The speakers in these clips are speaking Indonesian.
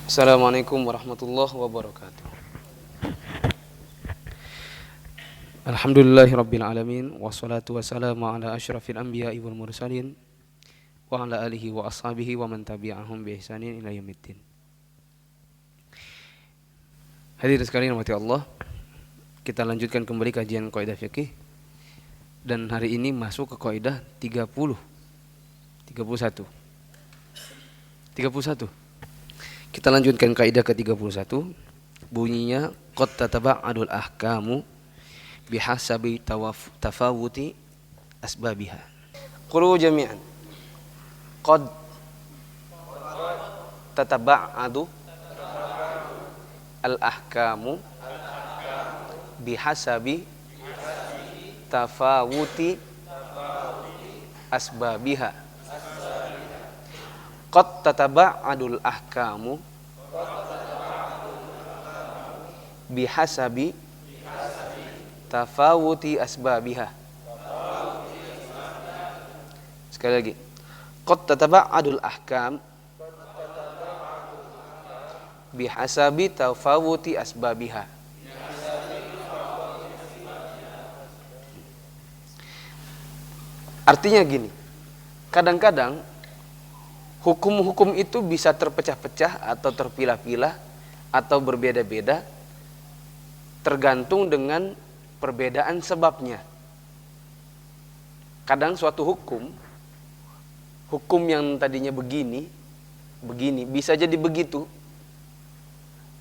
Assalamualaikum warahmatullahi wabarakatuh. Alhamdulillahirabbil alamin wassalatu wassalamu ala asyrafil anbiya'i wal mursalin wa ala alihi wa ashabihi wa man tabi'ahum bi ihsanin ila yaumiddin. Hadirin sekalian rahmati Allah, kita lanjutkan kembali kajian kaidah fikih dan hari ini masuk ke kaidah 31. Kita lanjutkan kaidah ke-31. Bunyinya qad tataba'adul ahkamu bihasabi tafawuti asbabiha. Qulu jami'an. Qad tataba'adu al-ahkamu bihasabi tafawuti asbabiha. Qad tataba'adul ahkamu bihasabi tafawuti asbabiha. Sekali lagi. Qad tataba'adul ahkam bihasabi tafawuti asbabiha. Artinya gini, kadang-kadang hukum-hukum itu bisa terpecah-pecah atau terpilah-pilah atau berbeda-beda tergantung dengan perbedaan sebabnya. Kadang suatu hukum yang tadinya begini bisa jadi begitu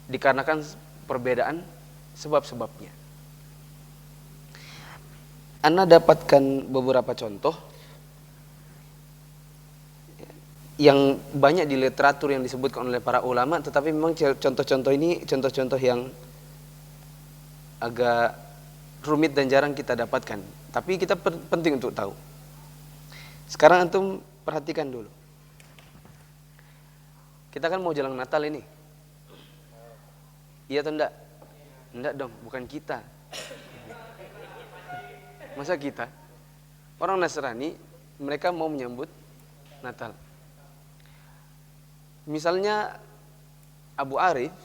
dikarenakan perbedaan sebab-sebabnya. Ana dapatkan beberapa contoh yang banyak di literatur yang disebutkan oleh para ulama, tetapi memang contoh-contoh ini contoh-contoh yang agak rumit dan jarang kita dapatkan. Tapi kita penting untuk tahu. Sekarang antum perhatikan dulu. Kita kan mau jelang Natal ini. Iya atau enggak? Enggak dong, bukan kita. Masa kita? Orang Nasrani, mereka mau menyambut Natal. Misalnya Abu Arif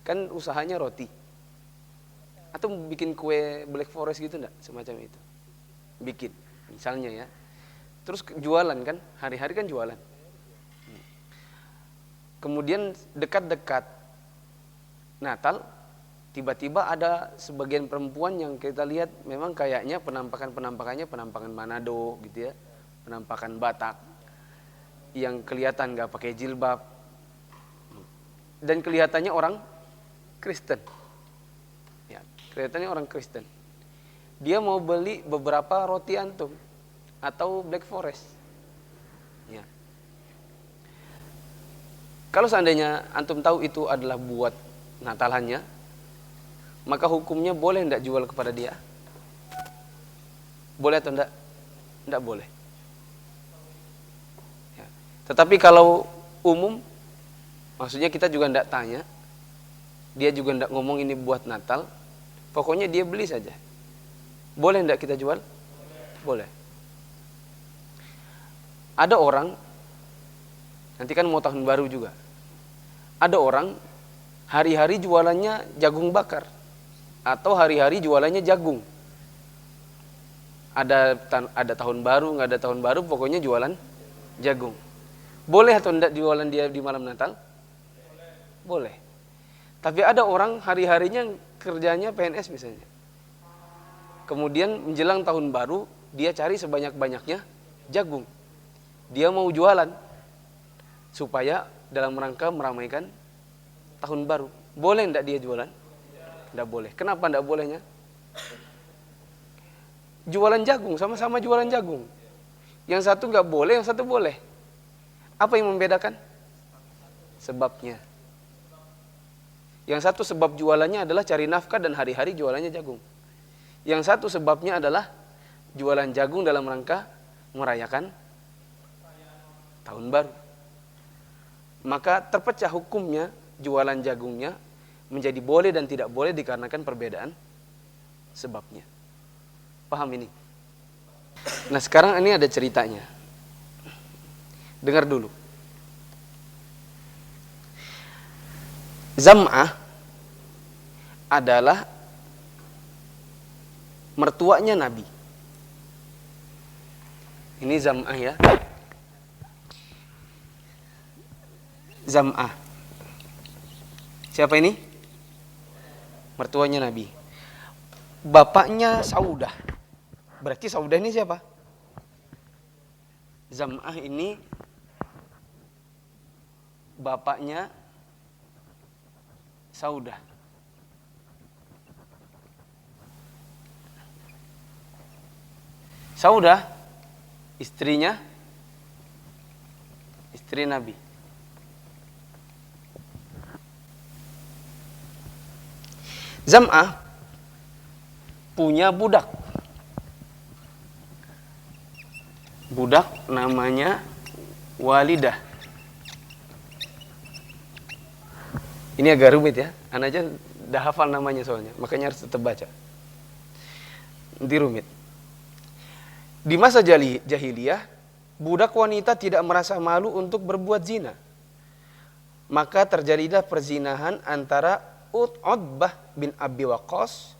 kan usahanya roti, atau bikin kue Black Forest gitu enggak, semacam itu, bikin misalnya ya, terus jualan kan, hari-hari kan jualan. Kemudian dekat-dekat Natal, tiba-tiba ada sebagian perempuan yang kita lihat memang kayaknya penampakannya penampakan Manado gitu ya, penampakan Batak, yang kelihatan gak pakai jilbab dan kelihatannya orang Kristen ya, kelihatannya orang Kristen. Dia mau beli beberapa roti antum atau Black Forest ya. Kalau seandainya antum tahu itu adalah buat Natalannya, maka hukumnya boleh enggak jual kepada dia? Boleh atau enggak? Enggak boleh. Tetapi kalau umum, maksudnya kita juga tidak tanya, dia juga tidak ngomong ini buat Natal, pokoknya dia beli saja. Boleh tidak kita jual? Boleh. Ada orang, nanti kan mau tahun baru juga, ada orang hari-hari jualannya jagung bakar, atau hari-hari jualannya jagung. Ada tahun baru, nggak ada tahun baru, pokoknya jualan jagung. Boleh atau tidak jualan dia di malam Natal? Boleh. Tapi ada orang hari-harinya kerjanya PNS misalnya. Kemudian menjelang tahun baru, dia cari sebanyak-banyaknya jagung. Dia mau jualan supaya dalam rangka meramaikan tahun baru. Boleh tidak dia jualan? Tidak boleh. Kenapa tidak bolehnya? Jualan jagung, sama-sama jualan jagung. Yang satu nggak boleh, yang satu boleh. Apa yang membedakan? Sebabnya. Yang satu sebab jualannya adalah cari nafkah dan hari-hari jualannya jagung. Yang satu sebabnya adalah jualan jagung dalam rangka merayakan tahun baru. Maka terpecah hukumnya jualan jagungnya menjadi boleh dan tidak boleh dikarenakan perbedaan sebabnya. Paham ini? Nah sekarang ini ada ceritanya. Dengar dulu. Zam'ah adalah mertuanya Nabi. Ini Zam'ah ya. Zam'ah. Siapa ini? Mertuanya Nabi. Bapaknya Saudah. Berarti Saudah ini siapa? Zam'ah ini bapaknya Saudah. Saudah istrinya istri Nabi. Zam'ah punya budak. Budak namanya Walidah. Ini agak rumit ya. Anak aja dah hafal namanya soalnya, makanya harus tetap baca. Nanti rumit. Di masa jahiliyah, budak wanita tidak merasa malu untuk berbuat zina. Maka terjadilah perzinahan antara Utbah bin Abi Waqqas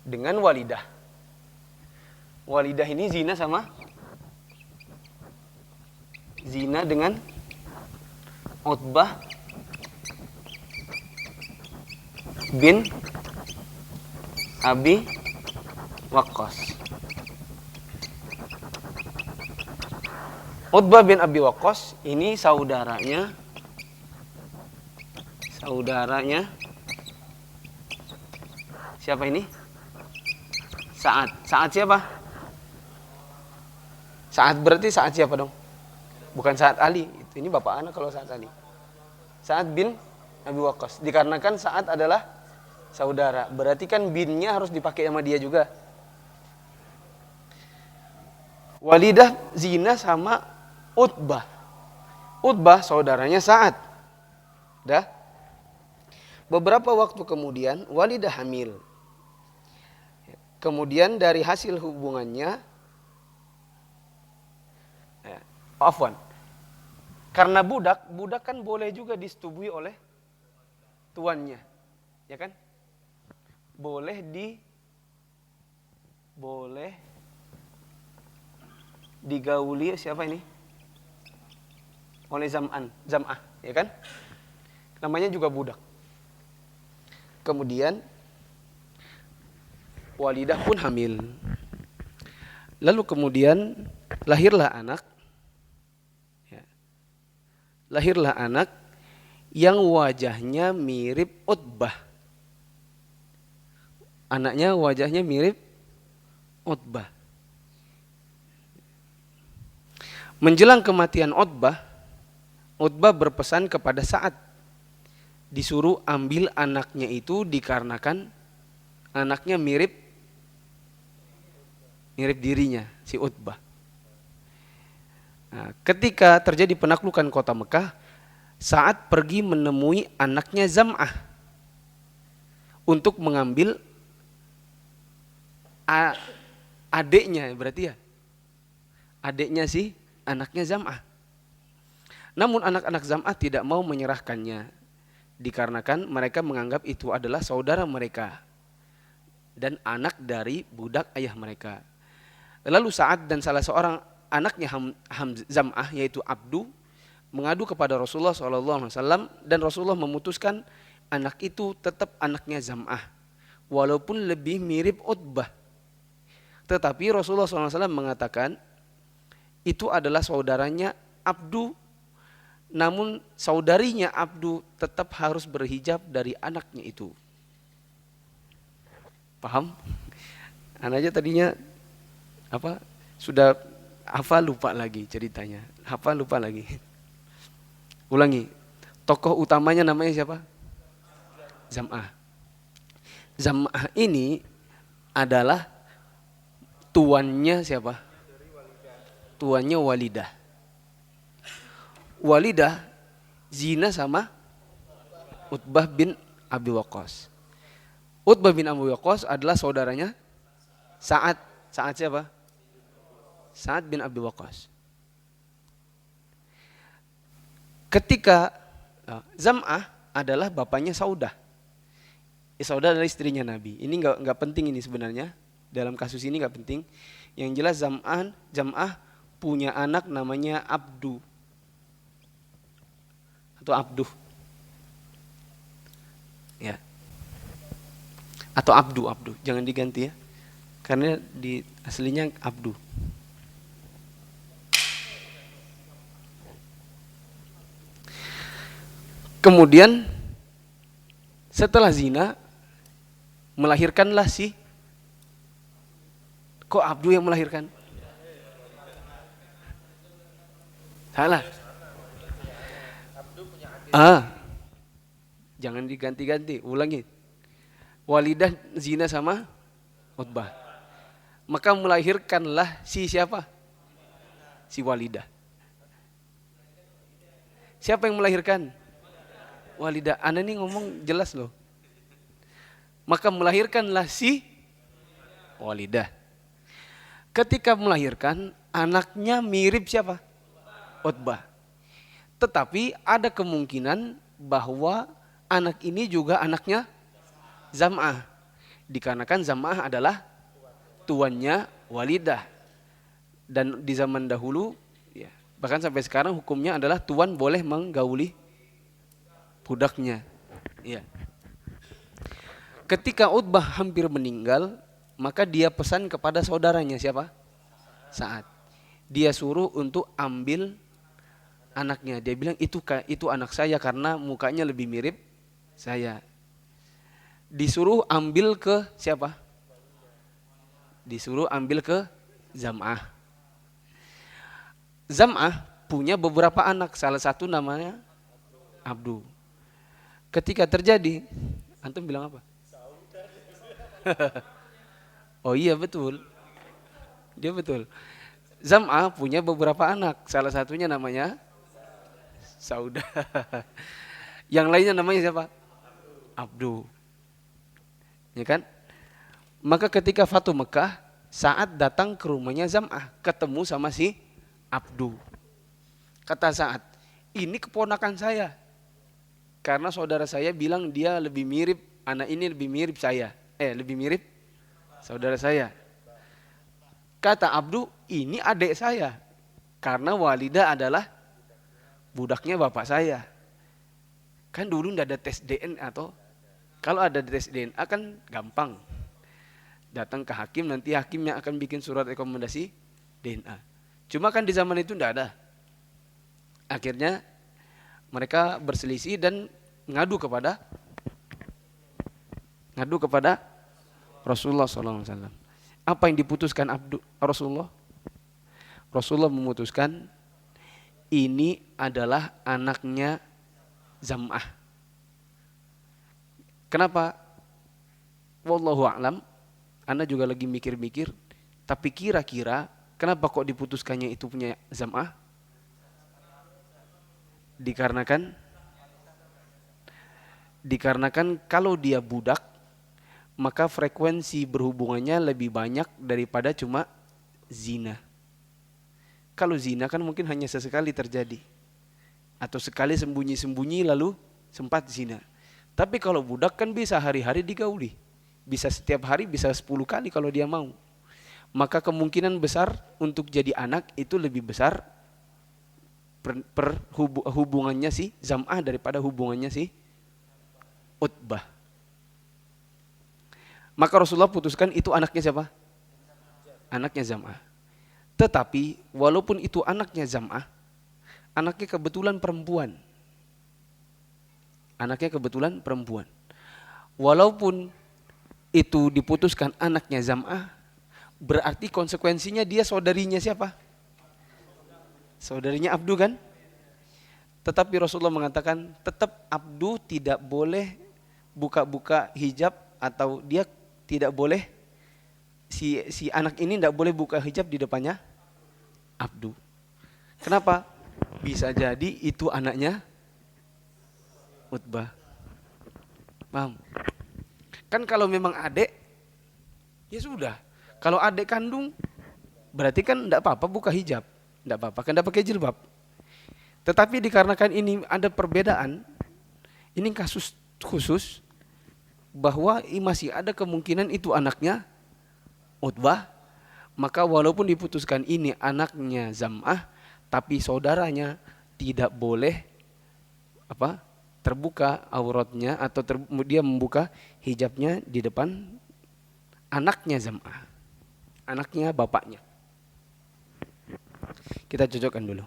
dengan Walidah. Walidah ini zina dengan Utbah bin Abi Waqqas. Utbah bin Abi Waqqas ini saudaranya siapa ini? Sa'ad. Sa'ad siapa? Sa'ad berarti Sa'ad siapa dong? Bukan Sa'ad Ali. Ini bapak anak kalau Sa'ad Ali. Sa'ad bin Abi Waqqas. Dikarenakan Sa'ad adalah saudara. Berarti kan binnya harus dipakai sama dia juga. Walidah zina sama Utbah. Utbah saudaranya Sa'ad. Dah. Beberapa waktu kemudian Walidah hamil. Kemudian dari hasil hubungannya karena budak kan boleh juga disetubui oleh tuannya. Ya kan? Boleh digauli siapa ini? Oleh Zam'ah, ya kan? Namanya juga budak. Kemudian Walidah pun hamil. Lalu kemudian lahirlah anak. Ya. Lahirlah anak yang wajahnya mirip Utbah. Anaknya wajahnya mirip Utbah. Menjelang kematian Utbah berpesan kepada Sa'ad disuruh ambil anaknya itu dikarenakan anaknya mirip dirinya, si Utbah. Nah, ketika terjadi penaklukan kota Mekah, Sa'ad pergi menemui anaknya Zam'ah untuk mengambil adiknya, berarti ya, adiknya si anaknya Zam'ah. Namun anak-anak Zam'ah tidak mau menyerahkannya, dikarenakan mereka menganggap itu adalah saudara mereka dan anak dari budak ayah mereka. Lalu Sa'ad dan salah seorang anaknya Zam'ah yaitu Abdu mengadu kepada Rasulullah SAW dan Rasulullah memutuskan anak itu tetap anaknya Zam'ah walaupun lebih mirip Utbah. Tetapi Rasulullah SAW mengatakan itu adalah saudaranya Abdu, namun saudarinya Abdu tetap harus berhijab dari anaknya itu. Paham? Anak aja tadinya sudah hafal lupa lagi ceritanya. Hafal lupa lagi. Ulangi. Tokoh utamanya namanya siapa? Zam'ah. Zam'ah ini adalah tuannya siapa? Tuannya Walidah. Walidah zina sama Utbah bin Abi Waqqas. Utbah bin Abi Waqqas adalah saudaranya Sa'ad. Sa'ad siapa? Sa'ad bin Abi Waqqas. Ketika Zam'ah adalah bapaknya Saudah. Saudah adalah istrinya Nabi. Ini nggak penting ini sebenarnya. Dalam kasus ini nggak penting. Yang jelas Zam'ah punya anak namanya Abdu atau Abduh. Ya. Atau Abdu. Jangan diganti ya. Karena di aslinya Abdu. Kemudian setelah zina melahirkanlah si, kok Abdu yang melahirkan? Salah. Jangan diganti-ganti, ulangi. Walidah zina sama Utbah. Maka melahirkanlah si siapa? Si Walidah. Siapa yang melahirkan? Walidah. Anda ini ngomong jelas loh. Maka melahirkanlah si Walidah. Ketika melahirkan, anaknya mirip siapa? Utbah. Tetapi ada kemungkinan bahwa anak ini juga anaknya Zam'ah. Dikarenakan Zam'ah adalah tuannya Walidah. Dan di zaman dahulu, ya, bahkan sampai sekarang hukumnya adalah tuan boleh menggauli budaknya. Ya. Ketika Utbah hampir meninggal, maka dia pesan kepada saudaranya siapa? Sa'ad. Dia suruh untuk ambil anaknya. Dia bilang itu anak saya karena mukanya lebih mirip saya. Disuruh ambil ke siapa? Disuruh ambil ke Zam'ah. Zam'ah punya beberapa anak, salah satu namanya Abdu. Ketika terjadi, antum bilang apa? Oh iya betul. Dia betul. Zam'ah punya beberapa anak, salah satunya namanya Saudah. Yang lainnya namanya siapa? Abdu. Ya kan? Maka ketika Fatu Mekah, Sa'ad datang ke rumahnya Zam'ah, ketemu sama si Abdu. Kata Sa'ad, ini keponakan saya. Karena saudara saya bilang dia lebih mirip, anak ini lebih mirip saya. Lebih mirip saudara saya. Kata Abdu, ini adik saya. Karena Walidah adalah budaknya bapak saya. Kan dulu tidak ada tes DNA atau kalau ada tes DNA kan gampang. Datang ke hakim, nanti hakimnya akan bikin surat rekomendasi DNA. Cuma kan di zaman itu tidak ada. Akhirnya mereka berselisih dan ngadu kepada Rasulullah SAW. Apa yang diputuskan Rasulullah? Rasulullah memutuskan ini adalah anaknya Zam'ah. Kenapa? Wallahu a'lam. Anda juga lagi mikir-mikir. Tapi kira-kira kenapa kok diputuskannya itu punya Zam'ah? Dikarenakan kalau dia budak, maka frekuensi berhubungannya lebih banyak daripada cuma zina. Kalau zina kan mungkin hanya sesekali terjadi. Atau sekali sembunyi-sembunyi lalu sempat zina. Tapi kalau budak kan bisa hari-hari digauli. Bisa setiap hari, bisa 10 kali kalau dia mau. Maka kemungkinan besar untuk jadi anak itu lebih besar hubungannya si Zam'ah daripada hubungannya si Utbah. Maka Rasulullah putuskan itu anaknya siapa? Anaknya Zam'ah. Tetapi walaupun itu anaknya Zam'ah, anaknya kebetulan perempuan. Walaupun itu diputuskan anaknya Zam'ah, berarti konsekuensinya dia saudarinya siapa? Saudarinya Abdu kan? Tetapi Rasulullah mengatakan tetap Abdu tidak boleh buka-buka hijab, atau dia tidak boleh, si anak ini tidak boleh buka hijab di depannya Abdu. Kenapa? Bisa jadi itu anaknya Utbah. Paham? Kan kalau memang adik, ya sudah. Kalau adik kandung, berarti kan tidak apa-apa buka hijab. Tidak apa-apa, kan tidak pakai jilbab. Tetapi dikarenakan ini ada perbedaan, Ini kasus khusus bahwa masih ada kemungkinan itu anaknya Utbah, maka walaupun diputuskan ini anaknya Zam'ah, tapi saudaranya tidak boleh terbuka auratnya atau dia membuka hijabnya di depan anaknya Zam'ah, anaknya bapaknya. Kita cocokkan dulu.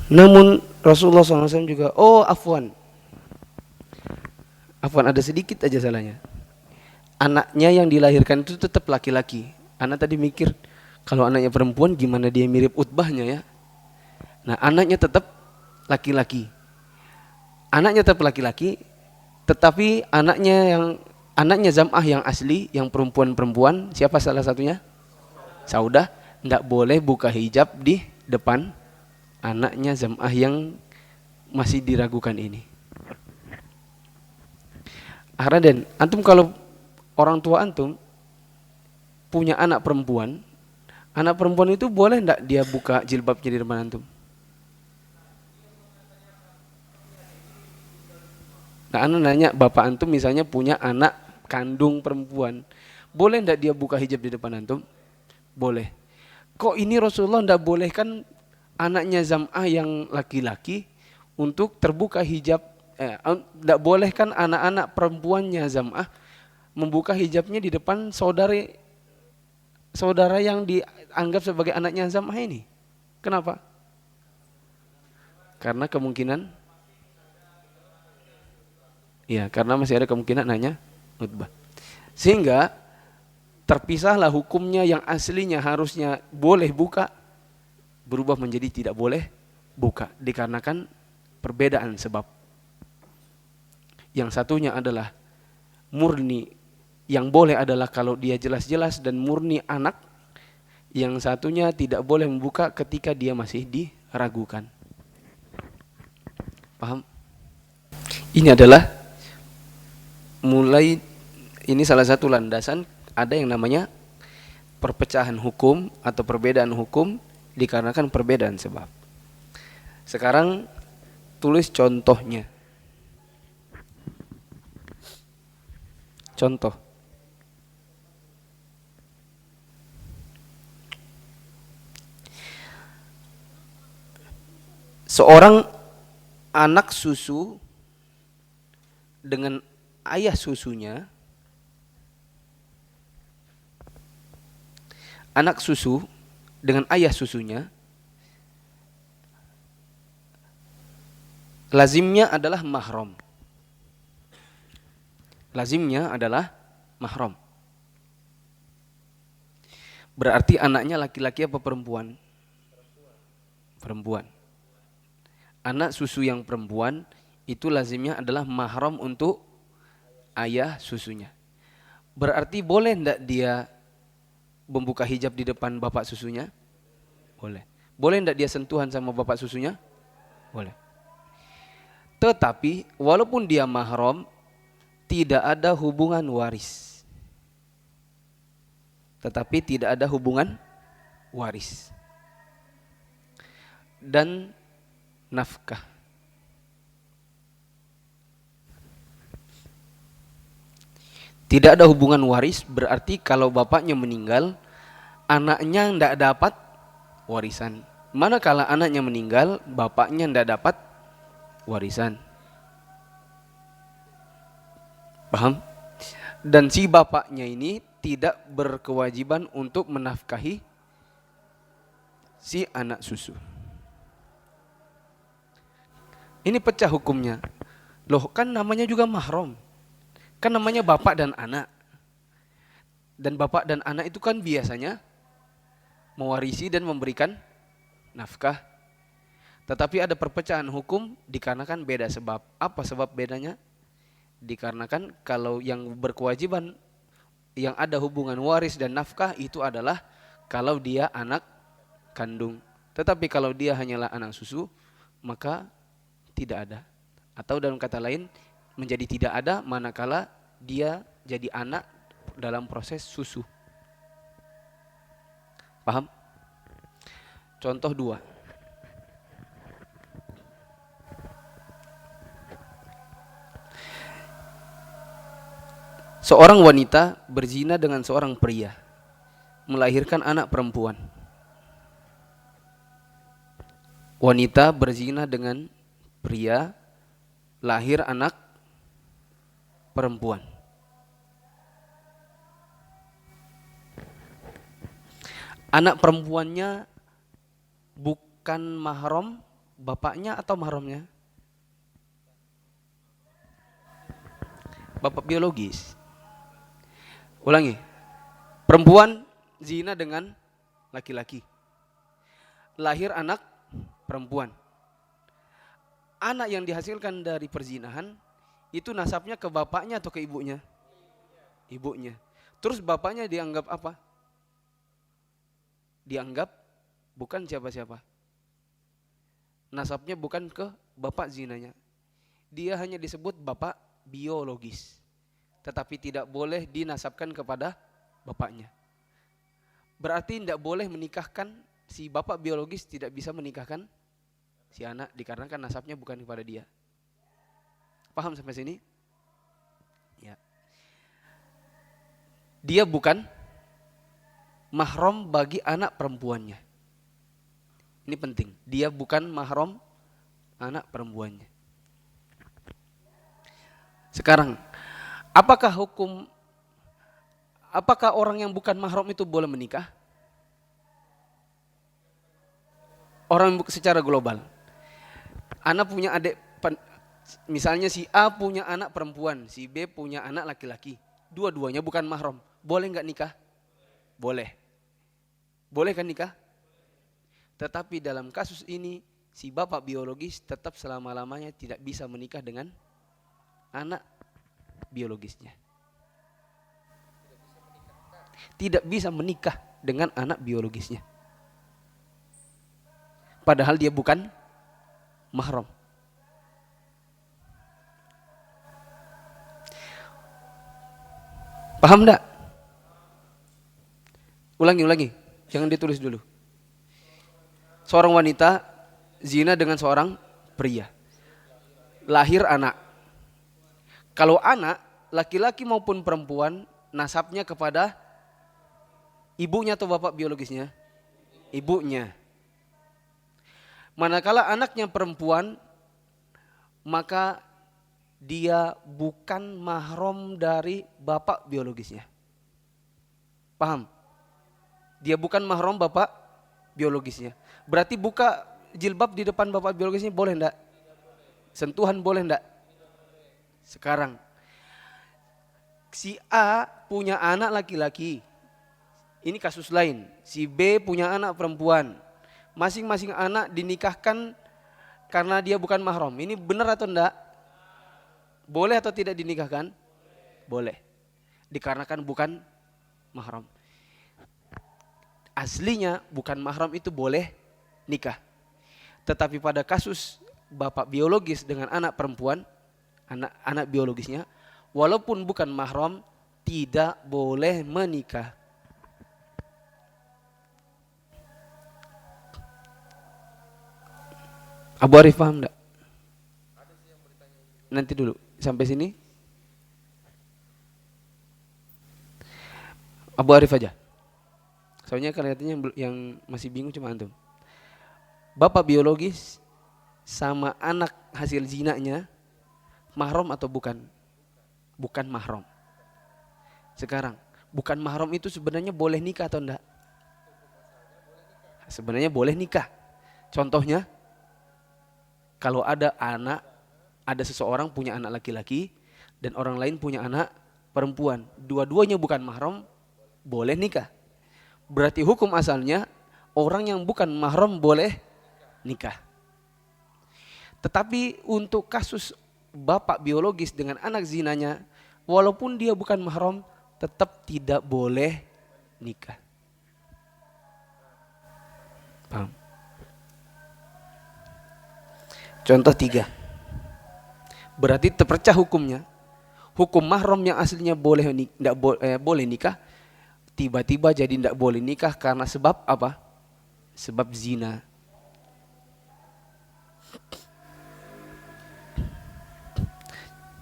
Namun Rasulullah SAW juga, afwan ada sedikit aja salahnya. Anaknya yang dilahirkan itu tetap laki-laki. Anak tadi mikir, kalau anaknya perempuan gimana dia mirip Utbahnya ya. Nah, anaknya tetap laki-laki. Anaknya tetap laki-laki, tetapi anaknya Zam'ah yang asli, yang perempuan-perempuan, siapa salah satunya? Saudah, enggak boleh buka hijab di depan anaknya Zam'ah yang masih diragukan ini. Raden, antum kalau orang tua antum punya anak perempuan itu boleh enggak dia buka jilbabnya di depan antum? Nah, anak nanya, bapak antum misalnya punya anak kandung perempuan, boleh enggak dia buka hijab di depan antum? Boleh. Kok ini Rasulullah enggak bolehkan anaknya Zam'ah yang laki-laki untuk terbuka hijab? Enggak bolehkan anak-anak perempuannya Zam'ah membuka hijabnya di depan saudara yang dianggap sebagai anaknya Zam'ah ini. Kenapa? Karena kemungkinan karena masih ada kemungkinan nanya Utbah. Sehingga terpisahlah hukumnya yang aslinya harusnya boleh buka, berubah menjadi tidak boleh buka, dikarenakan perbedaan sebab. Yang satunya adalah murni, yang boleh adalah kalau dia jelas-jelas dan murni anak. Yang satunya tidak boleh membuka ketika dia masih diragukan. Paham? Ini adalah ini salah satu landasan ada yang namanya perpecahan hukum atau perbedaan hukum dikarenakan perbedaan sebab. Sekarang tulis contohnya. Contoh. Seorang anak susu dengan ayah susunya, anak susu dengan ayah susunya, lazimnya adalah mahram. Lazimnya adalah mahram. Berarti anaknya laki-laki apa perempuan? Perempuan. Anak susu yang perempuan itu lazimnya adalah mahram untuk ayah susunya. Berarti boleh enggak dia membuka hijab di depan bapak susunya? Boleh. Boleh enggak dia sentuhan sama bapak susunya? Boleh. Tetapi walaupun dia mahram, tidak ada hubungan waris. Tetapi tidak ada hubungan waris. Dan nafkah. Tidak ada hubungan waris berarti kalau bapaknya meninggal, anaknya tidak dapat warisan. Manakala anaknya meninggal, bapaknya tidak dapat warisan. Paham? Dan si bapaknya ini tidak berkewajiban untuk menafkahi si anak susu. Ini pecah hukumnya. Loh, kan namanya juga mahram. Kan namanya bapak dan anak. Dan bapak dan anak itu kan biasanya mewarisi dan memberikan nafkah. Tetapi ada perpecahan hukum dikarenakan beda sebab. Apa sebab bedanya? Dikarenakan kalau yang berkewajiban, yang ada hubungan waris dan nafkah itu adalah kalau dia anak kandung. Tetapi kalau dia hanyalah anak susu, maka tidak ada. Atau dalam kata lain, menjadi tidak ada manakala dia jadi anak dalam proses susu. Paham? Contoh 2. Seorang wanita berzina dengan seorang pria, melahirkan anak perempuan. Wanita berzina dengan pria, lahir anak perempuan. Anak perempuannya bukan mahram bapaknya atau mahramnya? Bapak biologis. Ulangi. Perempuan zina dengan laki-laki. Lahir anak perempuan. Anak yang dihasilkan dari perzinahan itu nasabnya ke bapaknya atau ke ibunya? Ibunya. Terus bapaknya dianggap apa? Dianggap bukan siapa-siapa. Nasabnya bukan ke bapak zinanya. Dia hanya disebut bapak biologis. Tetapi tidak boleh dinasabkan kepada bapaknya. Berarti tidak boleh menikahkan, si bapak biologis tidak bisa menikahkan si anak dikarenakan nasabnya bukan kepada dia. Paham sampai sini? Ya. Dia bukan mahram bagi anak perempuannya. Ini penting. Dia bukan mahram anak perempuannya. Sekarang, apakah orang yang bukan mahram itu boleh menikah? Orang secara global. Anak punya adik, misalnya si A punya anak perempuan, si B punya anak laki-laki. Dua-duanya bukan mahram. Boleh nggak nikah? Boleh. Boleh kan nikah? Tetapi dalam kasus ini, si bapak biologis tetap selama-lamanya tidak bisa menikah dengan anak biologisnya. Tidak bisa menikah dengan anak biologisnya. Padahal dia bukan mahram. Paham enggak? Ulangi. Jangan ditulis dulu. Seorang wanita zina dengan seorang pria. Lahir anak. Kalau anak, laki-laki maupun perempuan, nasabnya kepada ibunya atau bapak biologisnya? Ibunya. Manakala anaknya perempuan, maka dia bukan mahram dari bapak biologisnya. Paham? Dia bukan mahram bapak biologisnya. Berarti buka jilbab di depan bapak biologisnya boleh enggak? Sentuhan boleh enggak? Sekarang, si A punya anak laki-laki. Ini kasus lain. Si B punya anak perempuan. Masing-masing anak dinikahkan karena dia bukan mahram. Ini benar atau enggak? Boleh atau tidak dinikahkan? Boleh. Dikarenakan bukan mahram. Aslinya bukan mahram itu boleh nikah. Tetapi pada kasus bapak biologis dengan anak perempuan, anak biologisnya, walaupun bukan mahram, tidak boleh menikah. Abu Arif paham enggak? Nanti dulu, sampai sini. Abu Arif aja. Soalnya kelihatannya yang masih bingung cuma antum. Bapak biologis sama anak hasil zinanya mahram atau bukan? Bukan mahram. Sekarang, bukan mahram itu sebenarnya boleh nikah atau enggak? Sebenarnya boleh nikah. Contohnya, kalau ada seseorang punya anak laki-laki dan orang lain punya anak perempuan, dua-duanya bukan mahram, boleh nikah. Berarti hukum asalnya orang yang bukan mahram boleh nikah. Tetapi untuk kasus bapak biologis dengan anak zinanya, walaupun dia bukan mahram, tetap tidak boleh nikah. Paham? Contoh 3. Berarti terpecah hukumnya. Hukum mahram yang aslinya boleh nikah tiba-tiba jadi tidak boleh nikah karena sebab apa? Sebab zina.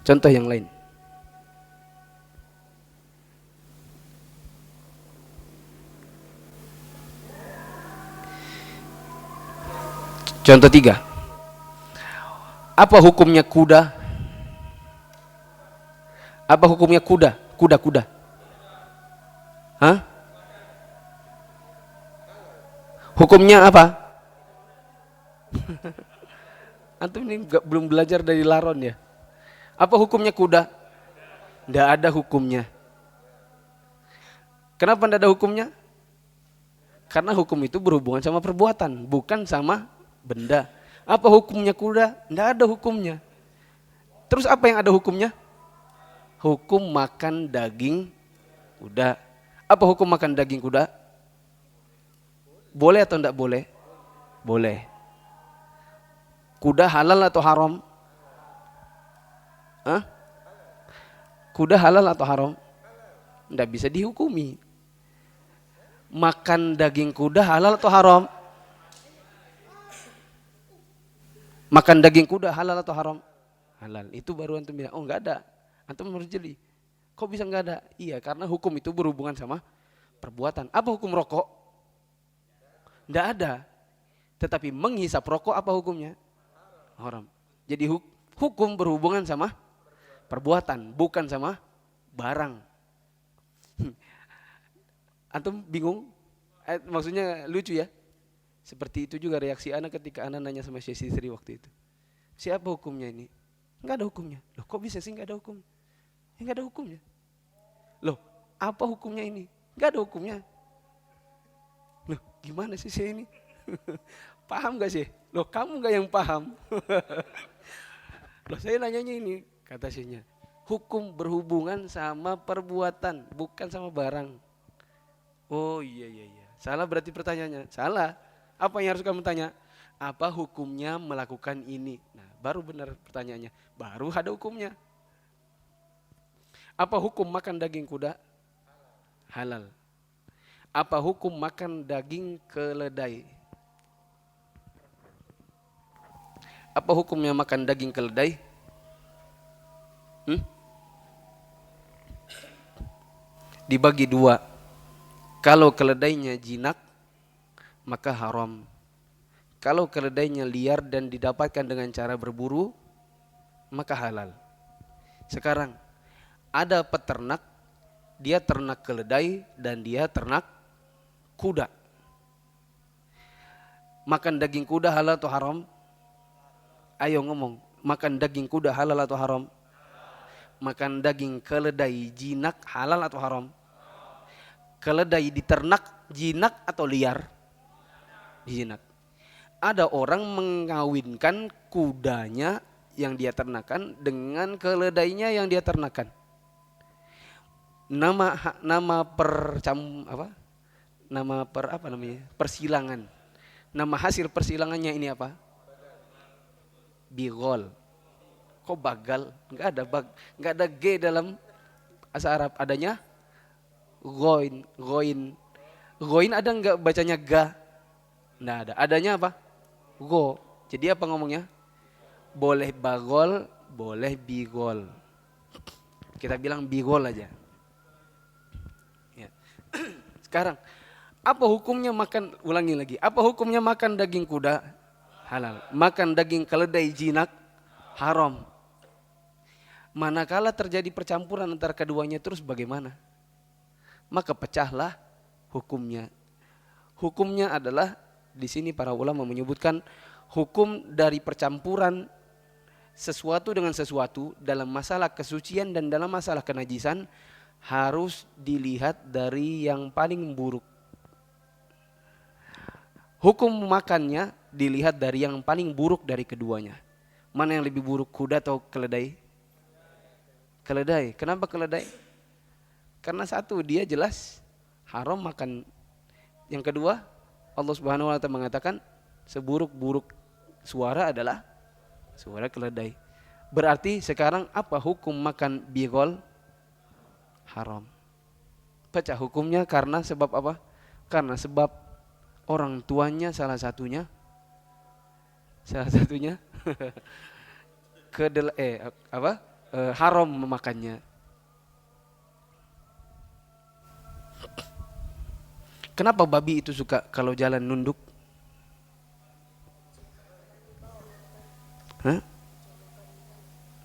Contoh yang lain. Contoh 3. Apa hukumnya kuda? Apa hukumnya kuda? Kuda. Hah? Hukumnya apa? Antum ini belum belajar dari Laron ya? Apa hukumnya kuda? Tidak ada hukumnya. Kenapa tidak ada hukumnya? Karena hukum itu berhubungan sama perbuatan, bukan sama benda. Apa hukumnya kuda? Tidak ada hukumnya. Terus apa yang ada hukumnya? Hukum makan daging kuda. Apa hukum makan daging kuda? Boleh atau tidak boleh? Boleh. Kuda halal atau haram? Hah? Kuda halal atau haram? Tidak bisa dihukumi. Makan daging kuda halal atau haram? Makan daging kuda halal atau haram? Halal. Itu baru antum bilang, oh enggak ada. Antum harus jeli. Kok bisa enggak ada? Iya, karena hukum itu berhubungan sama perbuatan. Apa hukum rokok? Enggak ada. Tetapi menghisap rokok apa hukumnya? Haram. Jadi hukum berhubungan sama perbuatan, bukan sama barang. Antum bingung? Maksudnya lucu ya? Seperti itu juga reaksi anak ketika anak nanya sama Syekh Sisri waktu itu. Siapa hukumnya ini? Enggak ada hukumnya. Loh kok bisa sih enggak ada hukum? Enggak ada hukumnya. Loh apa hukumnya ini? Enggak ada hukumnya. Loh gimana sih Syekh ini? Paham gak sih? Loh kamu gak yang paham? Loh saya nanyanya ini, kata Syekhnya. Hukum berhubungan sama perbuatan, bukan sama barang. Oh iya. Salah berarti pertanyaannya. Salah. Apa yang harus kamu tanya? Apa hukumnya melakukan ini? Nah, baru benar pertanyaannya. Baru ada hukumnya. Apa hukum makan daging kuda? Halal. Apa hukum makan daging keledai? Apa hukumnya makan daging keledai? Dibagi 2. Kalau keledainya jinak, maka haram. Kalau keledainya liar dan didapatkan dengan cara berburu, maka halal. Sekarang, ada peternak, dia ternak keledai dan dia ternak kuda. Makan daging kuda halal atau haram? Ayo ngomong, makan daging kuda halal atau haram? Makan daging keledai jinak halal atau haram? Keledai diternak jinak atau liar? Jinak. Ada orang mengawinkan kudanya yang dia ternakan dengan keledainya yang dia ternakan. Persilangan. Nama hasil persilangannya ini apa? Bigol. Kok bagal? Enggak ada G dalam bahasa Arab. Adanya goin. Goin ada enggak bacanya ga? Enggak ada. Adanya apa? Go. Jadi apa ngomongnya? Boleh bagol, boleh bigol. Kita bilang bigol aja. Ya. Sekarang, apa hukumnya makan, ulangi lagi. Apa hukumnya makan daging kuda? Halal. Makan daging keledai jinak? Haram. Manakala terjadi percampuran antara keduanya terus bagaimana? Maka pecahlah hukumnya. Hukumnya adalah di sini para ulama menyebutkan hukum dari percampuran sesuatu dengan sesuatu dalam masalah kesucian dan dalam masalah kenajisan harus dilihat dari yang paling buruk. Hukum makannya dilihat dari yang paling buruk dari keduanya. Mana yang lebih buruk, kuda atau keledai? Keledai. Kenapa keledai? Karena satu, dia jelas haram makan. Yang kedua, Allah Subhanahu wa taala mengatakan seburuk-buruk suara adalah suara keledai. Berarti sekarang apa hukum makan bigol? Haram. Pecah hukumnya karena sebab apa? Karena sebab orang tuanya salah satunya haram memakannya. Kenapa babi itu suka kalau jalan nunduk? Hah?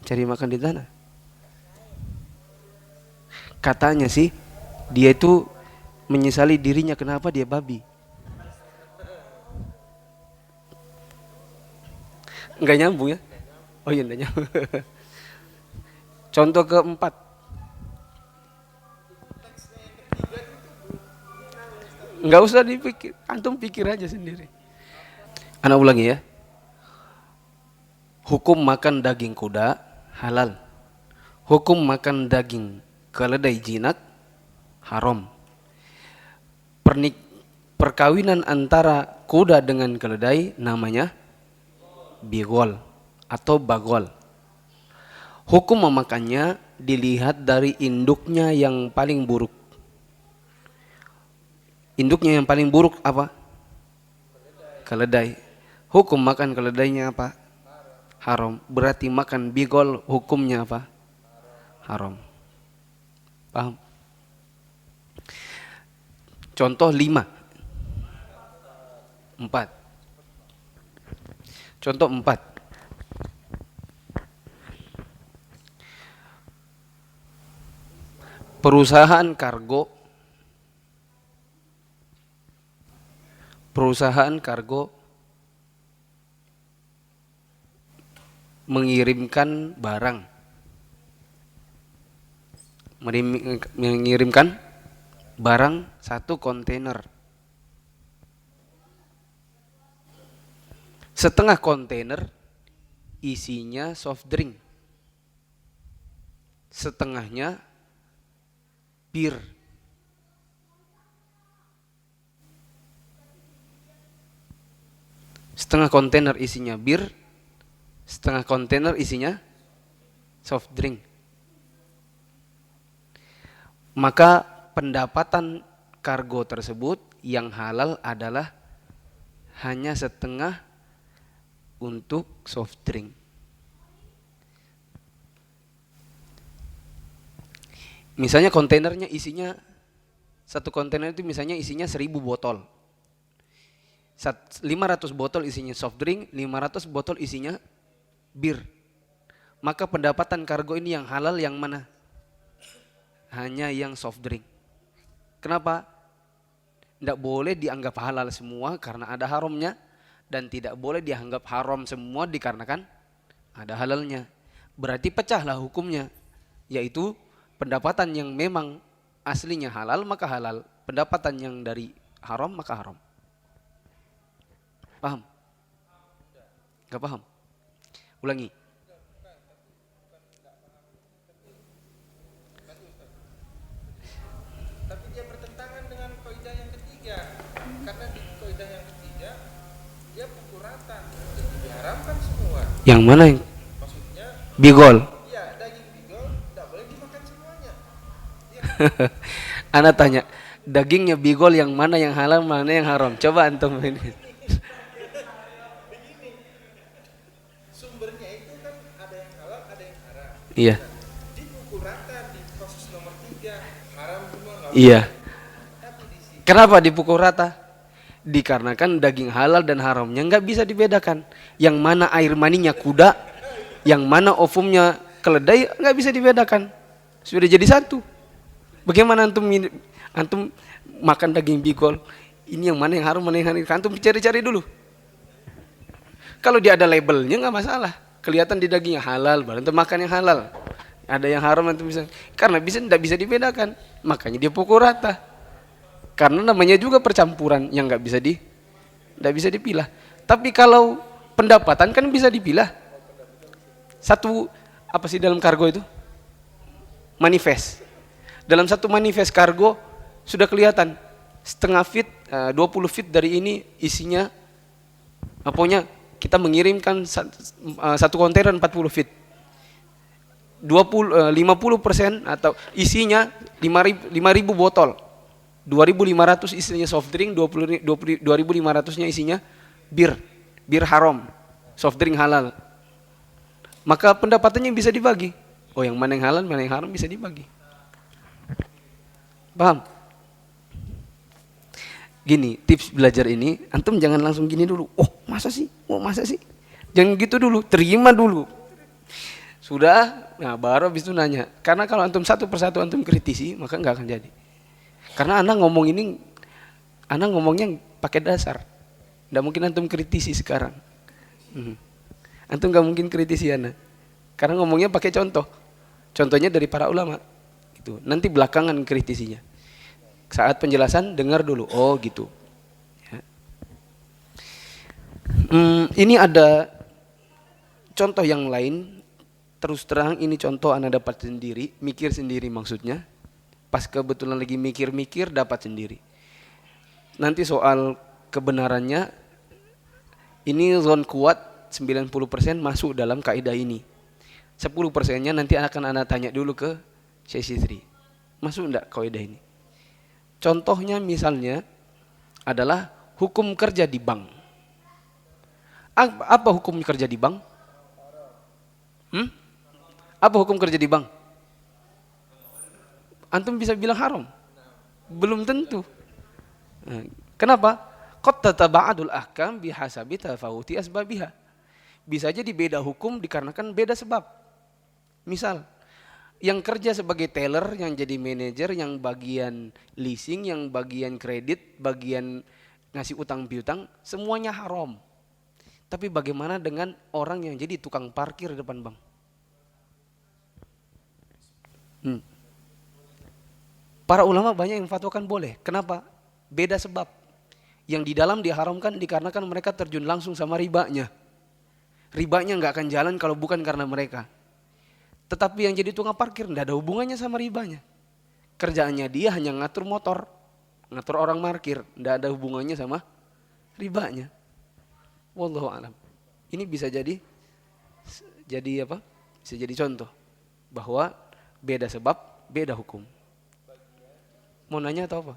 Cari makan di tanah. Katanya sih dia itu menyesali dirinya kenapa dia babi. Enggak nyambung ya? Oh iya, enggak nyambung. Contoh keempat. Enggak usah dipikir, antum pikir aja sendiri. Anak ulangi ya. Hukum makan daging kuda halal. Hukum makan daging keledai jinak haram. Perkawinan antara kuda dengan keledai namanya bigol atau bagol. Hukum memakannya dilihat dari induknya yang paling buruk. Induknya yang paling buruk apa? Keledai. Hukum makan keledainya apa? Haram. Berarti makan bigol hukumnya apa? Haram. Paham? Contoh 5. 4. Contoh 4. Perusahaan kargo mengirimkan barang 1 kontainer. Setengah kontainer isinya soft drink, setengahnya bir. Setengah kontainer isinya bir, setengah kontainer isinya soft drink. Maka pendapatan kargo tersebut yang halal adalah hanya setengah untuk soft drink. Misalnya kontainernya isinya, 1 kontainer itu misalnya isinya 1000 botol. 500 botol isinya soft drink, 500 botol isinya bir. Maka pendapatan kargo ini yang halal yang mana? Hanya yang soft drink. Kenapa? Tidak boleh dianggap halal semua karena ada haramnya, dan tidak boleh dianggap haram semua dikarenakan ada halalnya. Berarti pecahlah hukumnya, yaitu pendapatan yang memang aslinya halal maka halal, pendapatan yang dari haram maka haram. Paham? Gak paham? Ulangi. Tapi dia bertentangan dengan kaidah yang ketiga. Karena di kaidah yang ketiga dia pukul rata, jadi diharamkan semua. Yang mana yang? Maksudnya bigol. Iya, daging bigol tidak boleh dimakan semuanya. Ana tanya, dagingnya bigol yang mana yang halal, mana yang haram? Coba antum ini. Sumbernya itu kan ada yang halal, ada yang haram. Iya. Dipukul rata di proses nomor 3, haram semua nggak Iya. Tapi di sini Kenapa dipukul rata? Dikarenakan daging halal dan haramnya nggak bisa dibedakan. Yang mana air maninya kuda, yang mana ovumnya keledai, nggak bisa dibedakan. Sudah jadi satu. Bagaimana antum makan daging bigol? Ini yang mana yang haram, mana yang halal? Antum cari-cari dulu. Kalau dia ada labelnya nggak masalah. Kelihatan di dagingnya halal, baru antum makan yang halal. Ada yang haram antum bisa. Karena tidak bisa dibedakan. Makanya dia pukul rata. Karena namanya juga percampuran yang nggak bisa dipilah. Tapi kalau pendapatan kan bisa dipilah. Satu apa sih dalam kargo itu? Manifest. Dalam satu manifest kargo sudah kelihatan setengah feet, 20 feet dari ini isinya, pokoknya kita mengirimkan 1 kontainer 40 feet. 50% atau isinya 5.000 botol. 2.500 isinya soft drink, 2.500-nya isinya bir haram, soft drink halal. Maka pendapatannya bisa dibagi. Oh, yang mana yang halal, mana yang haram bisa dibagi. Paham? Gini, tips belajar ini, antum jangan langsung gini dulu. Oh, masa sih? Oh, masa sih? Jangan gitu dulu, terima dulu. Sudah, nah baru habis itu nanya. Karena kalau antum satu persatu antum kritisi, maka nggak akan jadi. Karena anak ngomong ini, anak ngomongnya pakai dasar. Nggak mungkin antum kritisi sekarang. Antum nggak mungkin kritisi anak. Karena ngomongnya pakai contoh. Contohnya dari para ulama. Gitu. Nanti belakangan kritisinya. Saat penjelasan dengar dulu. Oh gitu. Ya. Ini ada contoh yang lain. Terus terang ini contoh anak dapat sendiri, mikir sendiri maksudnya. Pas kebetulan lagi mikir-mikir dapat sendiri. Nanti soal kebenarannya ini zon kuat 90% masuk dalam kaidah ini. 10%-nya nanti akan Anda tanya dulu ke sesi 3. Masuk enggak kaidah ini? Contohnya misalnya adalah hukum kerja di bank. Apa hukum kerja di bank? Apa hukum kerja di bank? Antum bisa bilang haram? Belum tentu. Kenapa? Qad tataba'adul ahkam bihasabi tafawuti asbabiha. Bisa jadi beda hukum dikarenakan beda sebab. Misal, yang kerja sebagai teller, yang jadi manajer, yang bagian leasing, yang bagian kredit, bagian ngasih utang piutang, semuanya haram. Tapi bagaimana dengan orang yang jadi tukang parkir depan bank? Para ulama banyak yang fatwakan boleh. Kenapa? Beda sebab. Yang di dalam diharamkan dikarenakan mereka terjun langsung sama ribanya. Ribanya nggak akan jalan kalau bukan karena mereka. Tetapi yang jadi tukang parkir nggak ada hubungannya sama ribanya. Kerjaannya dia hanya ngatur motor, ngatur orang parkir, nggak ada hubungannya sama ribanya. Wallahu a'lam. Ini bisa jadi apa? Bisa jadi contoh bahwa beda sebab, beda hukum. Mau nanya atau apa?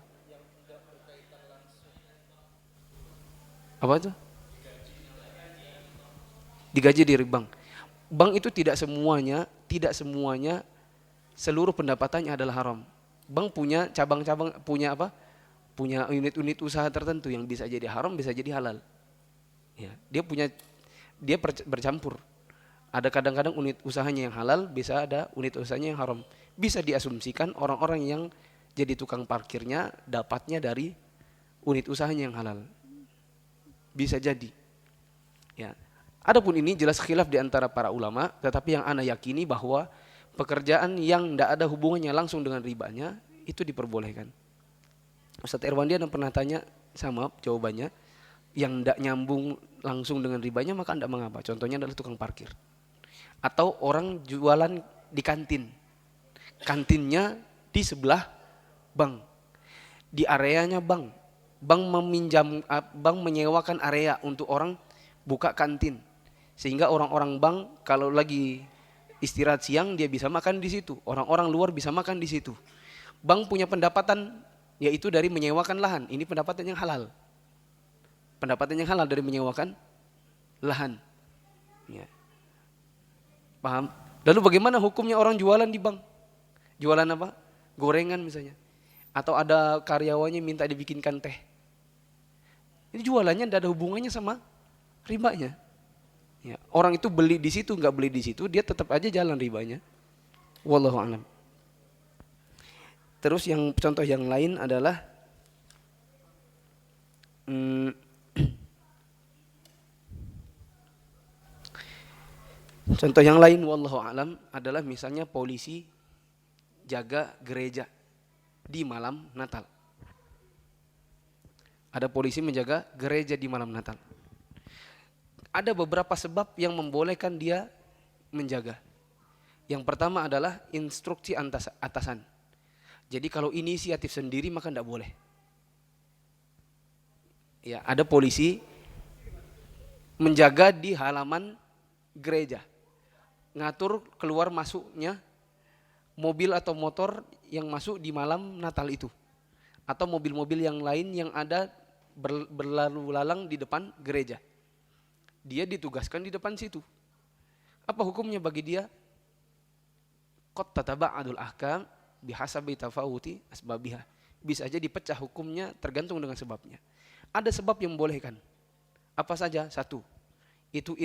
Apa itu? Digaji di bank. Bank itu tidak semuanya seluruh pendapatannya adalah haram. Bank punya cabang-cabang, punya apa? Punya unit-unit usaha tertentu yang bisa jadi haram, bisa jadi halal. Ya, dia bercampur. Ada kadang-kadang unit usahanya yang halal, bisa ada unit usahanya yang haram. Bisa diasumsikan orang-orang yang jadi tukang parkirnya dapatnya dari unit usahanya yang halal. Bisa jadi. Ya. Adapun ini jelas khilaf di antara para ulama, tetapi yang ana yakini bahwa pekerjaan yang tidak ada hubungannya langsung dengan ribanya itu diperbolehkan. Ustadz Irwandian pernah tanya sama jawabannya, yang tidak nyambung langsung dengan ribanya maka tidak mengapa. Contohnya adalah tukang parkir. Atau orang jualan di kantin. Kantinnya di sebelah bank. Di areanya bank. Bank menyewakan area untuk orang buka kantin. Sehingga orang-orang bank kalau lagi istirahat siang dia bisa makan di situ. Orang-orang luar bisa makan di situ. Bank punya pendapatan yaitu dari menyewakan lahan. Ini pendapatan yang halal. Pendapatan yang halal dari menyewakan lahan. Ya. Paham? Lalu bagaimana hukumnya orang jualan di bank? Jualan apa? Gorengan misalnya. Atau ada karyawannya minta dibikinkan teh. Ini jualannya tidak ada hubungannya sama ribanya. Ya, orang itu beli di situ, nggak beli di situ, dia tetap aja jalan ribanya. Wallahu a'lam. Terus yang contoh yang lain adalah contoh yang lain wallahu a'lam adalah misalnya polisi jaga gereja di malam Natal. Ada polisi menjaga gereja di malam Natal. Ada beberapa sebab yang membolehkan dia menjaga. Yang pertama adalah instruksi atasan. Jadi kalau inisiatif sendiri maka tidak boleh. Ya, ada polisi menjaga di halaman gereja. Ngatur keluar masuknya mobil atau motor yang masuk di malam Natal itu. atau mobil-mobil yang lain yang ada berlalu lalang di depan gereja. Dia ditugaskan di depan situ. Apa hukumnya bagi dia? Qad tataba'adul ahkam bihasabi tafawuti asbabiha. Bisa aja dipecah hukumnya tergantung dengan sebabnya. Ada sebab yang membolehkan. Apa saja? Satu, itu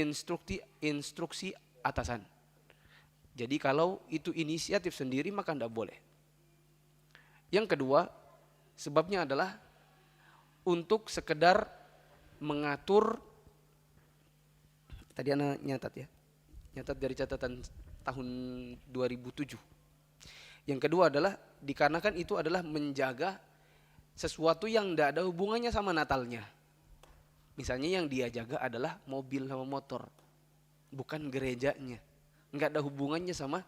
instruksi atasan. Jadi kalau itu inisiatif sendiri maka tidak boleh. Yang kedua, sebabnya adalah untuk sekedar mengatur, tadi anak nyatat dari catatan tahun 2007. Yang kedua adalah dikarenakan itu adalah menjaga sesuatu yang tidak ada hubungannya sama Natalnya. Misalnya yang dia jaga adalah mobil sama motor, bukan gerejanya. Enggak ada hubungannya sama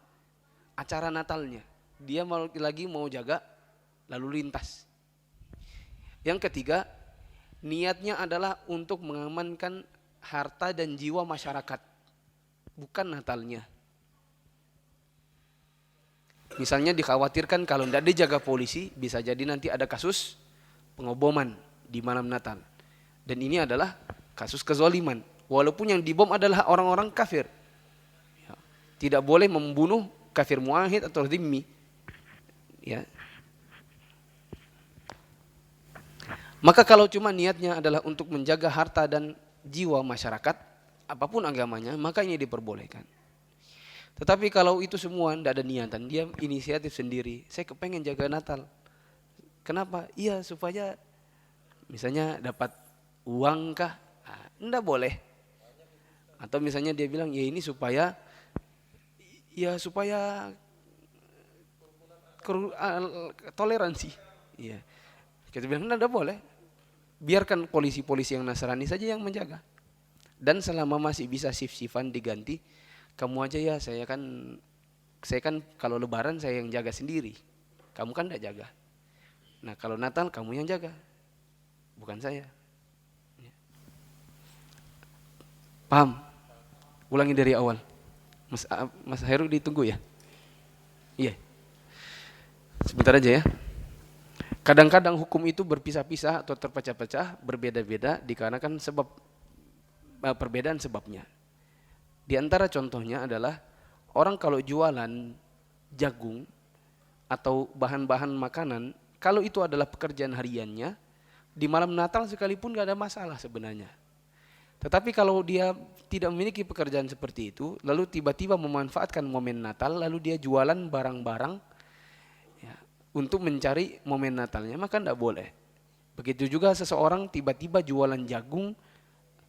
acara Natalnya. Dia lagi mau jaga lalu lintas. Yang ketiga, niatnya adalah untuk mengamankan harta dan jiwa masyarakat, bukan Natalnya. Misalnya dikhawatirkan kalau tidak dijaga polisi, bisa jadi nanti ada kasus pengoboman di malam Natal. Dan ini adalah kasus kezaliman. Walaupun yang dibom adalah orang-orang kafir. Tidak boleh membunuh kafir muahid atau dhimmi. Ya. Maka kalau cuma niatnya adalah untuk menjaga harta dan jiwa masyarakat, apapun agamanya, maka ini diperbolehkan. Tetapi kalau itu semua tidak ada niatan, dia inisiatif sendiri. Saya kepengen jaga Natal. Kenapa? Iya supaya misalnya dapat uang kah? Tidak boleh. Atau misalnya dia bilang ya ini supaya toleransi. Iya. Kita bilang tidak boleh. Biarkan polisi-polisi yang Nasrani saja yang menjaga. Dan selama masih bisa sif-sifan diganti, kamu aja ya, saya kan kalau lebaran saya yang jaga sendiri. Kamu kan tidak jaga. Nah kalau Natal kamu yang jaga, bukan saya. Paham? Ulangi dari awal. Mas Heru ditunggu ya? Iya. Sebentar aja ya. Kadang-kadang hukum itu berpisah-pisah atau terpecah-pecah, berbeda-beda dikarenakan perbedaan sebabnya. Di antara contohnya adalah orang kalau jualan jagung atau bahan-bahan makanan, kalau itu adalah pekerjaan hariannya, di malam Natal sekalipun gak ada masalah sebenarnya. Tetapi kalau dia tidak memiliki pekerjaan seperti itu, lalu tiba-tiba memanfaatkan momen Natal, lalu dia jualan barang-barang ya, untuk mencari momen Natalnya, maka tidak boleh. Begitu juga seseorang tiba-tiba jualan jagung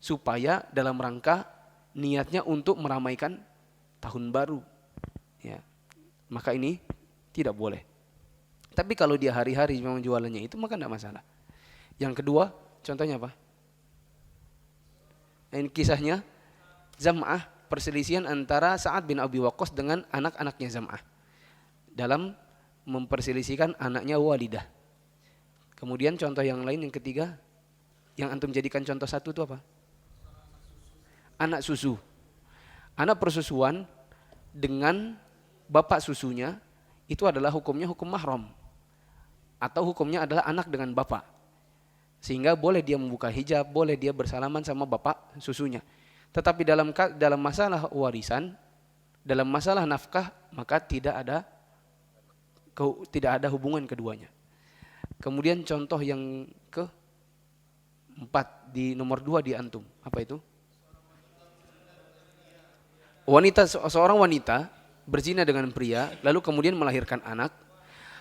supaya dalam rangka niatnya untuk meramaikan tahun baru. Ya, maka ini tidak boleh. Tapi kalau dia hari-hari memang jualannya itu, maka tidak masalah. Yang kedua, contohnya apa? Ini kisahnya Zam'ah, perselisihan antara Sa'ad bin Abi Waqqas dengan anak-anaknya Zam'ah dalam memperselisihkan anaknya Walidah. Kemudian contoh yang lain, yang ketiga, yang antum jadikan contoh satu itu apa? Anak susu. Anak persusuan dengan bapak susunya itu adalah hukumnya hukum mahram, atau hukumnya adalah anak dengan bapak. Sehingga boleh dia membuka hijab, boleh dia bersalaman sama bapak susunya. Tetapi dalam masalah warisan, dalam masalah nafkah, maka tidak ada hubungan keduanya. Kemudian contoh yang keempat di nomor 2 di antum, apa itu? Seorang wanita berzina dengan pria, lalu kemudian melahirkan anak.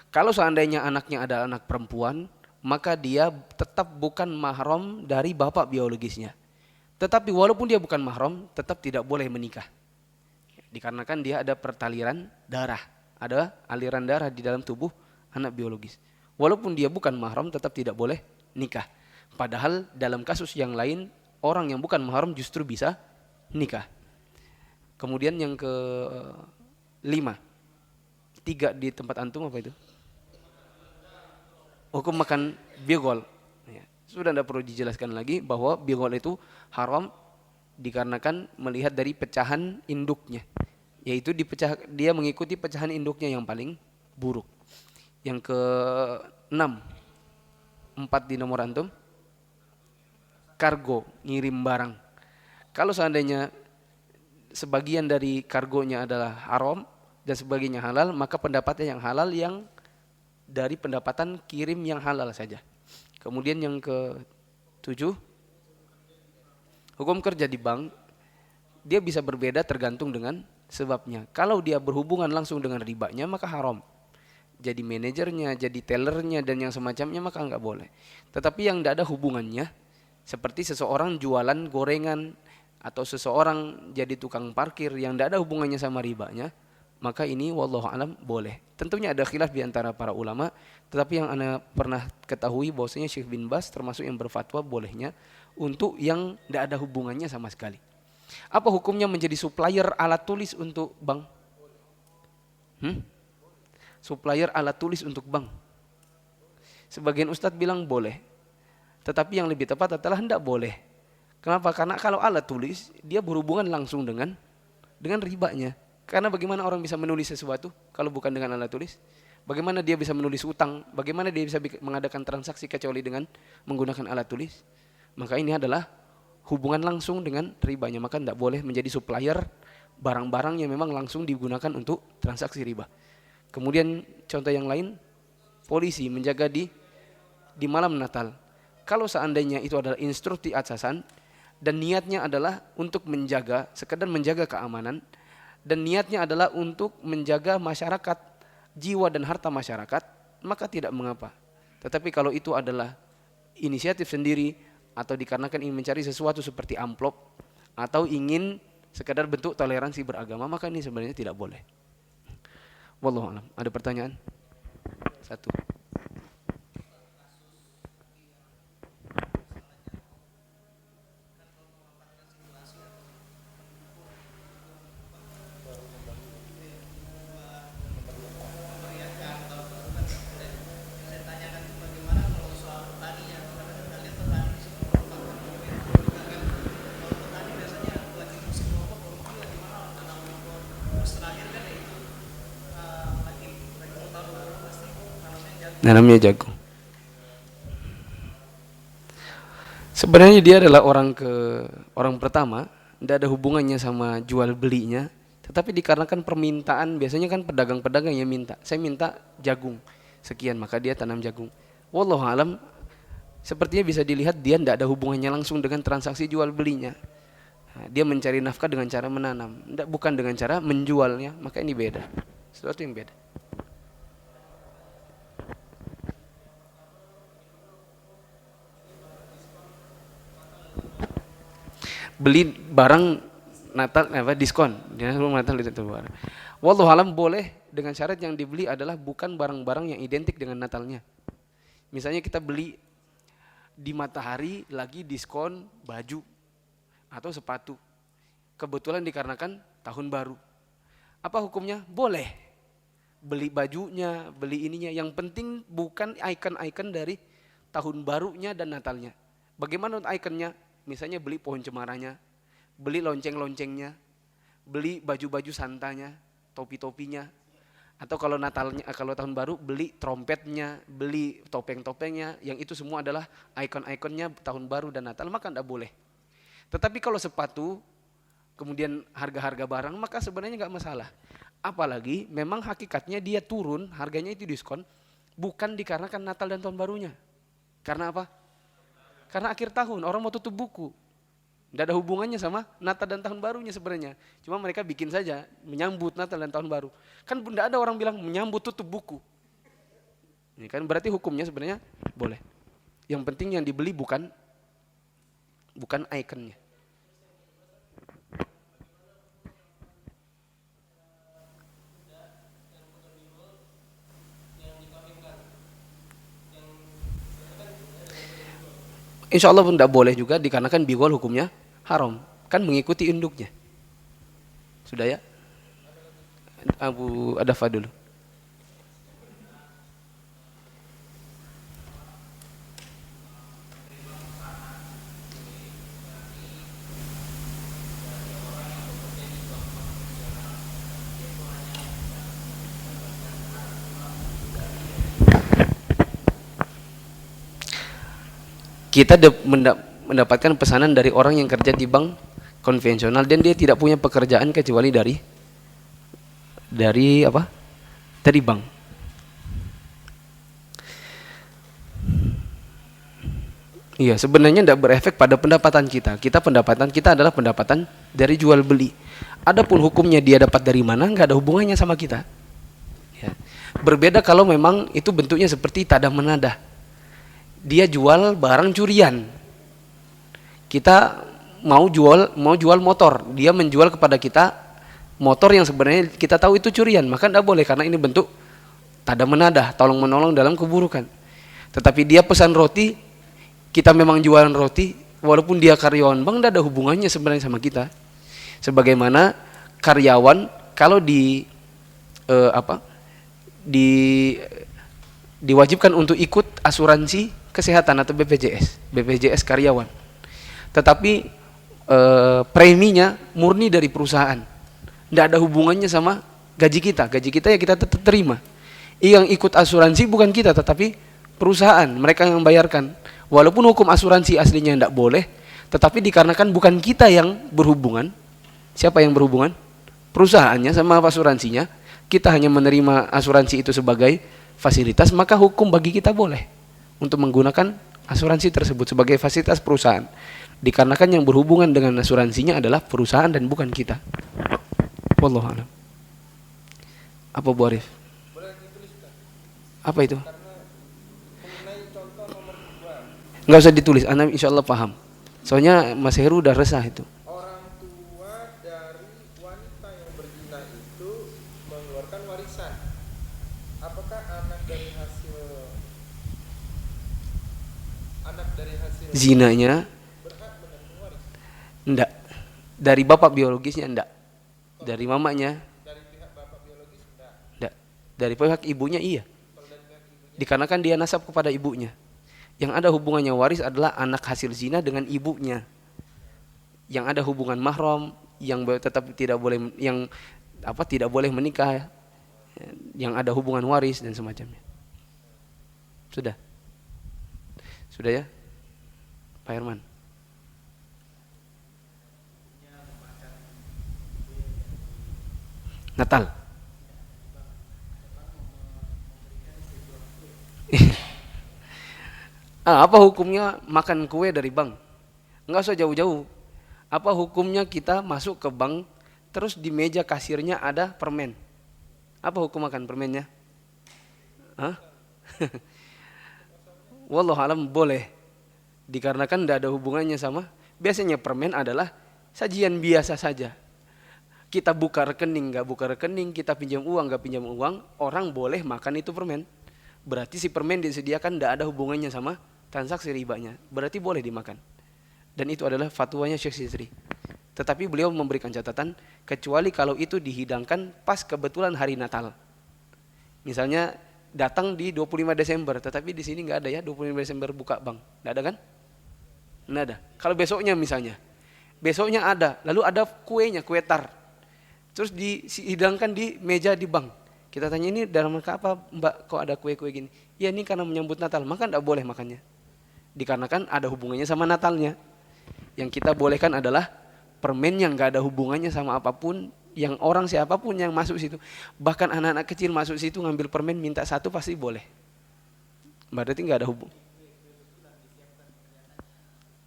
Kalau seandainya anaknya adalah anak perempuan, maka dia tetap bukan mahram dari bapak biologisnya. Tetapi walaupun dia bukan mahram, tetap tidak boleh menikah. Dikarenakan dia ada pertaliran darah, ada aliran darah di dalam tubuh anak biologis. Walaupun dia bukan mahram, tetap tidak boleh nikah. Padahal dalam kasus yang lain, orang yang bukan mahram justru bisa nikah. Kemudian yang ke-5, 3 di tempat antum apa itu? Hukum makan bigol. Ya, sudah tidak perlu dijelaskan lagi bahwa bigol itu haram dikarenakan melihat dari pecahan induknya, yaitu dia mengikuti pecahan induknya yang paling buruk. Yang ke-6, 4 di nomor antum? Kargo, ngirim barang. Kalau seandainya sebagian dari kargonya adalah haram dan sebagiannya halal, maka pendapatnya yang halal yang dari pendapatan kirim yang halal saja. Kemudian yang ke-7, hukum kerja di bank, dia bisa berbeda tergantung dengan sebabnya. Kalau dia berhubungan langsung dengan ribanya, maka haram. Jadi manajernya, jadi tellernya dan yang semacamnya, maka enggak boleh. Tetapi yang tidak ada hubungannya, seperti seseorang jualan gorengan atau seseorang jadi tukang parkir yang tidak ada hubungannya sama ribanya, maka ini wallahu alam boleh. Tentunya ada khilaf di antara para ulama, tetapi yang ana pernah ketahui bahwasanya Syekh bin Baz termasuk yang berfatwa bolehnya untuk yang tidak ada hubungannya sama sekali. Apa hukumnya menjadi supplier alat tulis untuk bank? Supplier alat tulis untuk bank. Sebagian ustadz bilang boleh, tetapi yang lebih tepat adalah tidak boleh. Kenapa? Karena kalau alat tulis dia berhubungan langsung dengan ribanya. Karena bagaimana orang bisa menulis sesuatu kalau bukan dengan alat tulis? Bagaimana dia bisa menulis utang? Bagaimana dia bisa mengadakan transaksi kecuali dengan menggunakan alat tulis? Maka ini adalah hubungan langsung dengan ribanya. Maka tidak boleh menjadi supplier barang-barang yang memang langsung digunakan untuk transaksi riba. Kemudian contoh yang lain, polisi menjaga di malam Natal. Kalau seandainya itu adalah instruksi atasan dan niatnya adalah untuk menjaga, sekedar menjaga keamanan, dan niatnya adalah untuk menjaga masyarakat, jiwa dan harta masyarakat, maka tidak mengapa. Tetapi kalau itu adalah inisiatif sendiri atau dikarenakan ingin mencari sesuatu seperti amplop atau ingin sekedar bentuk toleransi beragama, maka ini sebenarnya tidak boleh. Wallahu a'lam. Ada pertanyaan? 1. Nanamnya jagung. Sebenarnya dia adalah orang pertama, tidak ada hubungannya sama jual belinya, tetapi dikarenakan permintaan, biasanya kan pedagang-pedagang yang minta, saya minta jagung sekian, maka dia tanam jagung. Wallahu alam, sepertinya bisa dilihat dia tidak ada hubungannya langsung dengan transaksi jual belinya. Dia mencari nafkah dengan cara menanam, bukan dengan cara menjualnya, maka ini beda, sesuatu yang beda. Beli barang Natal diskon, dia sebelum Natal itu barang. Wallahu alam boleh dengan syarat yang dibeli adalah bukan barang-barang yang identik dengan Natalnya. Misalnya kita beli di Matahari lagi diskon baju atau sepatu. Kebetulan dikarenakan tahun baru. Apa hukumnya? Boleh. Beli bajunya, beli ininya, yang penting bukan ikon-ikon dari tahun barunya dan Natalnya. Bagaimana ikonnya? Misalnya beli pohon cemaranya, beli lonceng-loncengnya, beli baju-baju santanya, topi-topinya, atau kalau Natalnya, kalau tahun baru beli trompetnya, beli topeng-topengnya, yang itu semua adalah ikon-ikonnya tahun baru dan Natal, maka tidak boleh. Tetapi kalau sepatu, kemudian harga-harga barang, maka sebenarnya nggak masalah. Apalagi memang hakikatnya dia turun, harganya itu diskon, bukan dikarenakan Natal dan tahun barunya. Karena apa? Karena akhir tahun, orang mau tutup buku. Tidak ada hubungannya sama Natal dan tahun barunya sebenarnya. Cuma mereka bikin saja, menyambut Natal dan tahun baru. Kan tidak ada orang bilang menyambut tutup buku. Ini kan berarti hukumnya sebenarnya boleh. Yang penting yang dibeli bukan ikonnya. Insya Allah pun tidak boleh juga dikarenakan bigol hukumnya haram, kan mengikuti induknya. Sudah ya? Abu Adafa dulu. kita mendapatkan pesanan dari orang yang kerja di bank konvensional dan dia tidak punya pekerjaan kecuali dari apa? Dari bank. Iya, sebenarnya tidak berefek pada pendapatan kita. Pendapatan kita adalah pendapatan dari jual beli. Adapun hukumnya dia dapat dari mana, nggak ada hubungannya sama kita. Ya. Berbeda kalau memang itu bentuknya seperti tadah menadah. Dia jual barang curian. Kita mau jual motor, dia menjual kepada kita motor yang sebenarnya kita tahu itu curian, maka tidak boleh karena ini bentuk tadah menadah, tolong menolong dalam keburukan. Tetapi dia pesan roti, kita memang jualan roti, walaupun dia karyawan bank, tidak ada hubungannya sebenarnya sama kita. Sebagaimana karyawan kalau diwajibkan untuk ikut asuransi kesehatan atau BPJS karyawan, tetapi preminya murni dari perusahaan, tidak ada hubungannya sama gaji kita ya kita tetap terima. Yang ikut asuransi bukan kita tetapi perusahaan, mereka yang membayarkan. Walaupun hukum asuransi aslinya tidak boleh, tetapi dikarenakan bukan kita yang berhubungan, siapa yang berhubungan? Perusahaannya sama asuransinya, kita hanya menerima asuransi itu sebagai fasilitas, maka hukum bagi kita boleh untuk menggunakan asuransi tersebut sebagai fasilitas perusahaan. Dikarenakan yang berhubungan dengan asuransinya adalah perusahaan dan bukan kita. Wallahu a'lam. Apa Bu Arif? Boleh dituliskan. Apa itu? Karena mengenai contoh nomor 2. Enggak usah ditulis, Anda insyaallah paham. Soalnya Mas Heru udah resah itu. Orang tua dari wanita yang berzina itu mengeluarkan warisan. Apakah anak dari hasil zinanya? Berhak menerima waris? Enggak. Dari bapak biologisnya enggak. Dari mamanya? Dari pihak bapak biologis enggak. Enggak. Dari pihak ibunya iya. Kalau dari pihak ibunya? Dikarenakan dia nasab kepada ibunya. Yang ada hubungannya waris adalah anak hasil zina dengan ibunya. Yang ada hubungan mahram, yang tetap tidak boleh, tidak boleh menikah, yang ada hubungan waris dan semacamnya. Sudah ya, Pak Herman. Natal. Apa hukumnya makan kue dari bank? Enggak usah jauh-jauh. Apa hukumnya kita masuk ke bank, terus di meja kasirnya ada permen? Apa hukum makan permennya? Wallahu alam boleh. Dikarenakan tidak ada hubungannya sama. Biasanya permen adalah sajian biasa saja. Kita buka rekening, nggak buka rekening, kita pinjam uang, nggak pinjam uang, orang boleh makan itu permen. Berarti si permen disediakan tidak ada hubungannya sama transaksi ribanya. Berarti boleh dimakan. Dan itu adalah fatwanya Syekh Sizri. Tetapi beliau memberikan catatan, kecuali kalau itu dihidangkan pas kebetulan hari Natal. Misalnya datang di 25 Desember, tetapi di sini nggak ada ya 25 Desember buka bank. Nggak ada kan? Nggak ada. Kalau besoknya misalnya, besoknya ada, lalu ada kuenya, kue tar. Terus dihidangkan di meja di bank. Kita tanya, ini dalam rangka apa Mbak kok ada kue-kue gini? Ya ini karena menyambut Natal, maka nggak boleh makannya. Dikarenakan ada hubungannya sama Natalnya. Yang kita bolehkan adalah permen yang nggak ada hubungannya sama apapun, yang orang siapapun yang masuk situ. Bahkan anak-anak kecil masuk situ ngambil permen minta satu pasti boleh. Berarti nggak ada hubung.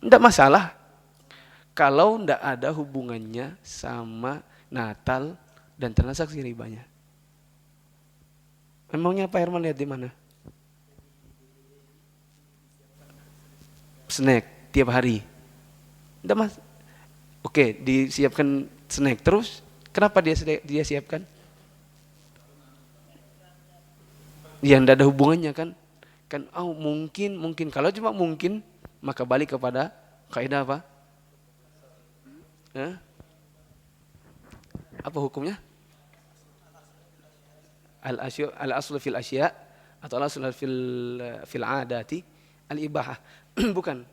Nggak masalah. Kalau nggak ada hubungannya sama Natal dan transaksi ribanya. Emangnya Pak Herman lihat di mana? Snack tiap hari. Nggak mas. Oke, disiapkan snack terus. Kenapa dia siapkan? Ya nggak ada hubungannya kan? Mungkin kalau cuma mungkin maka balik kepada kaidah apa? Apa hukumnya? Al-aslu fil asya atau al-aslu fil adati al-ibahah. Bukan.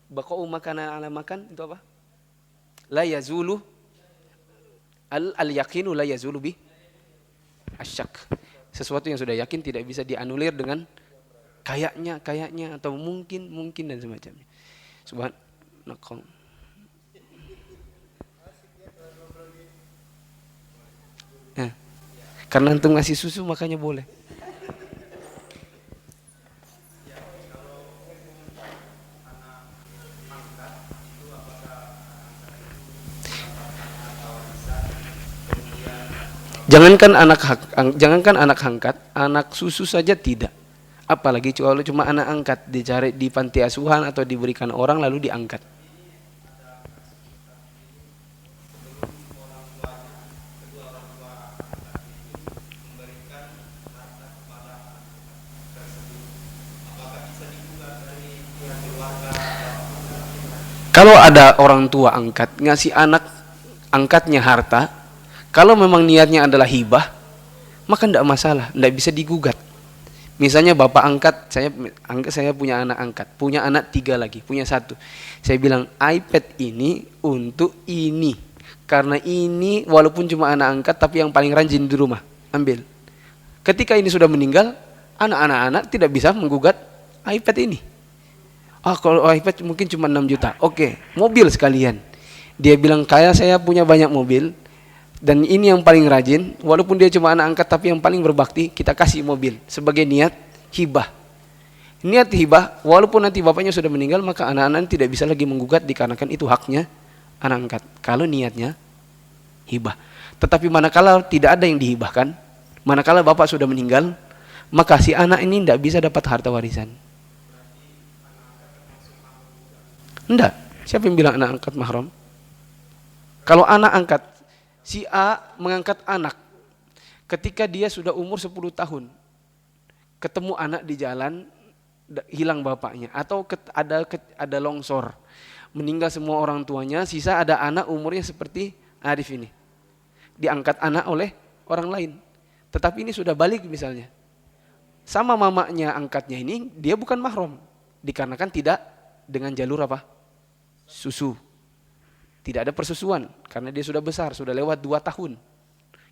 Baqa'u makanan ala makan itu apa? La yazulu al-yaqinu la yazulu bi asyak. Sesuatu yang sudah yakin tidak bisa dianulir dengan kayaknya atau mungkin dan semacamnya. Subhanallah. Ya. Karena antum ngasih susu makanya boleh. Jangankan anak angkat, anak susu saja tidak. Apalagi kalau cuma anak angkat dicari di panti asuhan atau diberikan orang lalu diangkat. Kalau ada orang tua angkat ngasih anak angkatnya harta, kalau memang niatnya adalah hibah, maka tidak masalah, tidak bisa digugat. Misalnya bapak angkat, saya punya anak angkat, punya anak 3 lagi, punya 1. Saya bilang iPad ini untuk ini, karena ini walaupun cuma anak angkat tapi yang paling rajin di rumah, ambil. Ketika ini sudah meninggal, anak-anak tidak bisa menggugat iPad ini. Kalau iPad mungkin cuma 6 juta, oke, mobil sekalian. Dia bilang saya punya banyak mobil, dan ini yang paling rajin, walaupun dia cuma anak angkat tapi yang paling berbakti, kita kasih mobil sebagai niat hibah. Niat hibah, walaupun nanti bapaknya sudah meninggal, maka anak-anak tidak bisa lagi menggugat dikarenakan itu haknya anak angkat. Kalau niatnya hibah. Tetapi manakala tidak ada yang dihibahkan, manakala bapak sudah meninggal, maka si anak ini tidak bisa dapat harta warisan. Tidak. Siapa yang bilang anak angkat mahram? Kalau anak angkat, si A mengangkat anak ketika dia sudah umur 10 tahun, ketemu anak di jalan, hilang bapaknya, atau ada longsor, meninggal semua orang tuanya, sisa ada anak umurnya seperti Arif ini, diangkat anak oleh orang lain, tetapi ini sudah balik misalnya, sama mamanya angkatnya ini, dia bukan mahram, dikarenakan tidak dengan jalur apa? Susu. Tidak ada persusuan karena dia sudah besar, sudah lewat 2 tahun.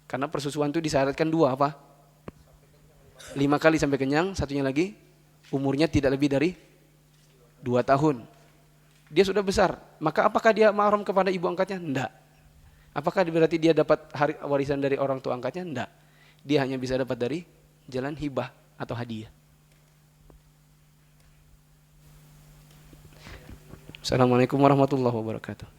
Karena persusuan itu disyaratkan 2 apa? 5 kali sampai kenyang, satunya lagi umurnya tidak lebih dari 2 tahun. Dia sudah besar, maka apakah dia mahram kepada ibu angkatnya? Enggak. Apakah berarti dia dapat warisan dari orang tua angkatnya? Enggak. Dia hanya bisa dapat dari jalan hibah atau hadiah. Assalamualaikum warahmatullahi wabarakatuh.